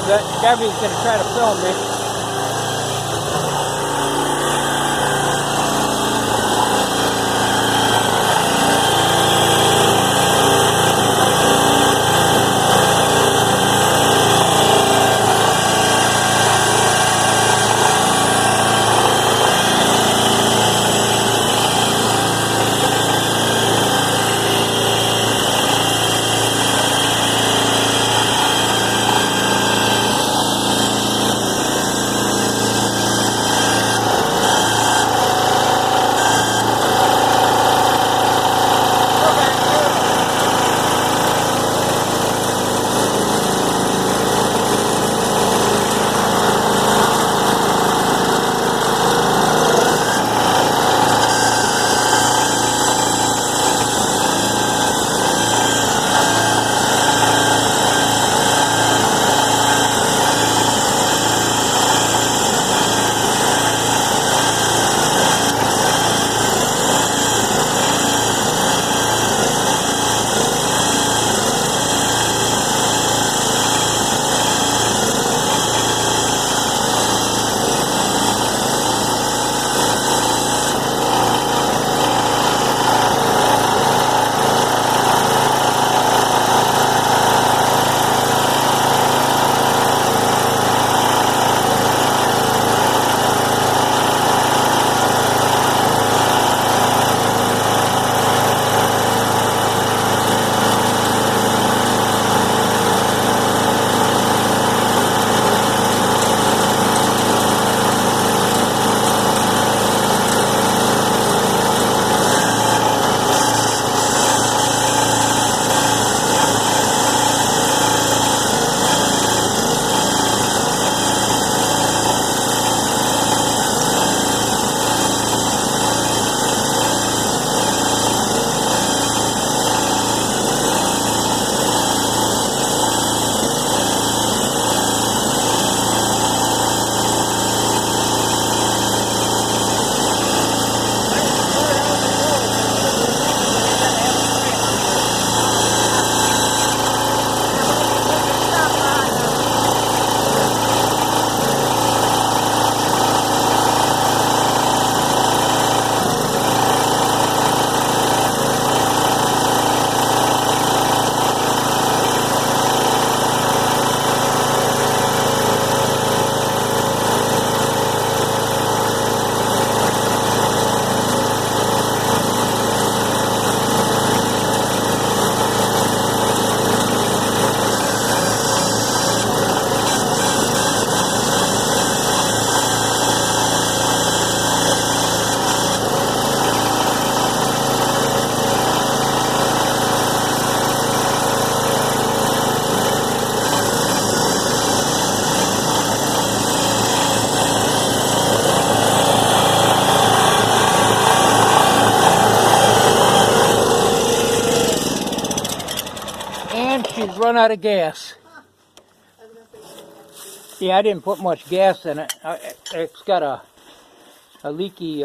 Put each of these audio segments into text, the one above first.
Gabby's going to try to film me. And she's run out of gas. Yeah, I didn't put much gas in it. It's got a leaky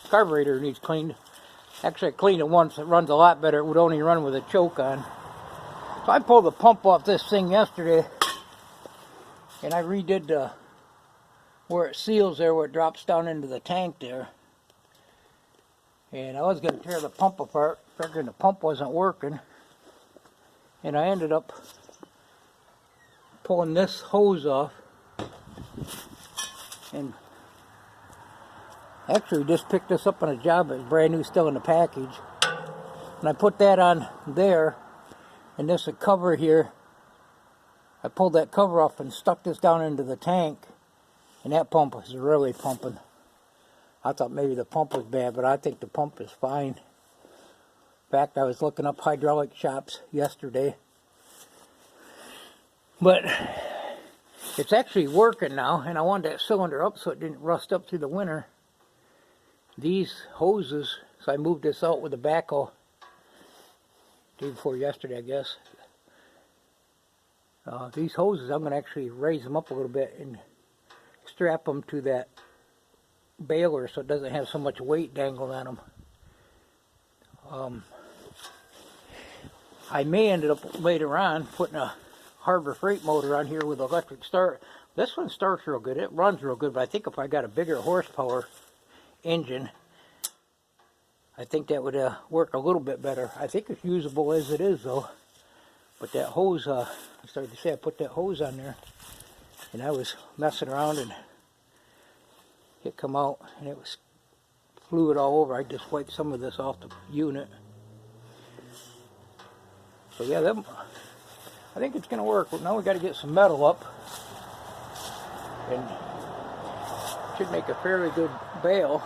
carburetor needs cleaned. Actually, I cleaned it once. It runs a lot better. It would only run with a choke on. So I pulled the pump off this thing yesterday, and I redid where it seals there, where it drops down into the tank there. And I was going to tear the pump apart, figuring the pump wasn't working. And I ended up pulling this hose off. And actually just picked this up on a job. It was brand new, still in the package. And I put that on there. And this cover here, I pulled that cover off and stuck this down into the tank. And that pump is really pumping. I thought maybe the pump was bad, but I think the pump is fine. In fact, I was looking up hydraulic shops yesterday. But it's actually working now, and I wanted that cylinder up so it didn't rust up through the winter. These hoses, so I moved this out with the backhoe day before yesterday, I guess. These hoses, I'm going to actually raise them up a little bit and strap them to that baler so it doesn't have so much weight dangling on them. I may end up later on putting a Harbor Freight motor on here with electric start. This one starts real good. It runs real good, but I think if I got a bigger horsepower engine, I think that would work a little bit better. I think it's usable as it is though. But that hose, I started to say I put that hose on there, and I was messing around and it come out and it was fluid all over. I just wiped some of this off the unit. So yeah, I think it's going to work. But now we got to get some metal up, and should make a fairly good bale.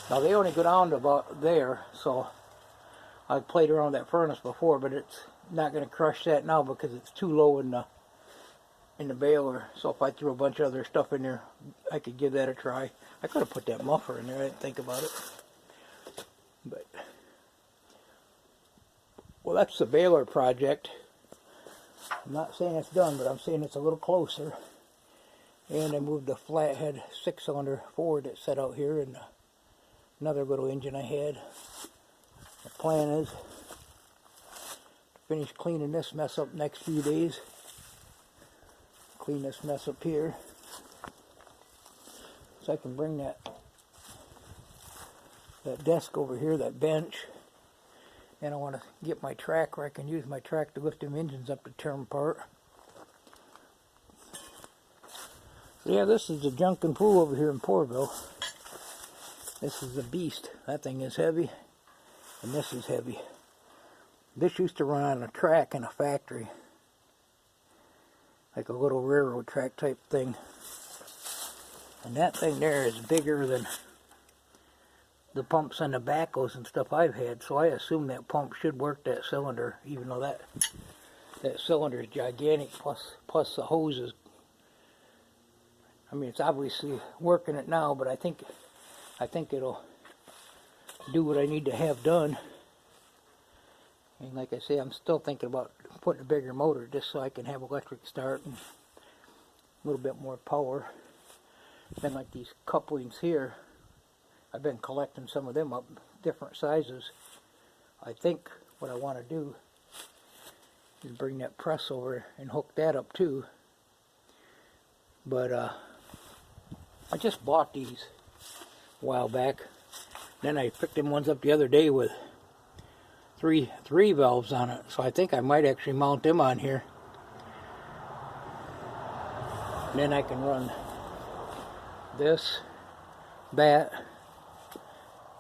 Now they only go down to about there, so I played around that furnace before, but it's not going to crush that now because it's too low in the baler. So if I threw a bunch of other stuff in there, I could give that a try. I could have put that muffler in there. I didn't think about it. But well, that's the baler project. I'm not saying it's done, but I'm saying it's a little closer. And I moved the flathead 6-cylinder Ford that's set out here, and another little engine I had. The plan is to finish cleaning this mess up next few days. Clean this mess up here, so I can bring that desk over here, that bench. And I want to get my track where I can use my track to lift them engines up to tear them apart. So yeah, this is the Junkin Pool over here in Porville. This is the beast. That thing is heavy, and this is heavy. This used to run on a track in a factory, like a little railroad track type thing. And that thing there is bigger than the pumps and the backhoes and stuff I've had, so I assume that pump should work that cylinder, even though that cylinder is gigantic, plus the hose is, I mean, it's obviously working it now, but I think it'll do what I need to have done. And like I say, I'm still thinking about putting a bigger motor just so I can have electric start and a little bit more power. Then like these couplings here, I've been collecting some of them up, different sizes. I think what I want to do is bring that press over and hook that up too. But I just bought these a while back. Then I picked them ones up the other day with three valves on it. So I think I might actually mount them on here. And then I can run this, that,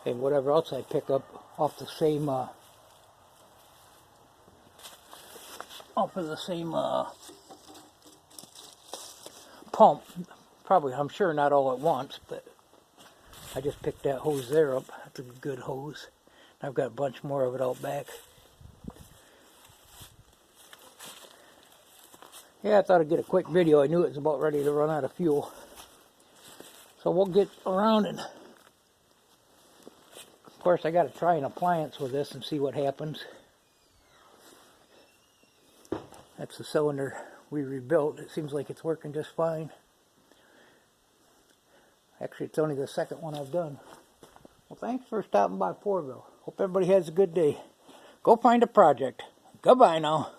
and whatever else I pick up off the same pump. Probably, I'm sure not all at once, but I just picked that hose there up. That's a good hose. I've got a bunch more of it out back. Yeah, I thought I'd get a quick video. I knew it was about ready to run out of fuel. So we'll get around, and of course I got to try an appliance with this and see what happens. That's the cylinder we rebuilt. It seems like it's working just fine. Actually, it's only the second one I've done. Well, thanks for stopping by Porville. Hope everybody has a good day. Go find a project. Goodbye now.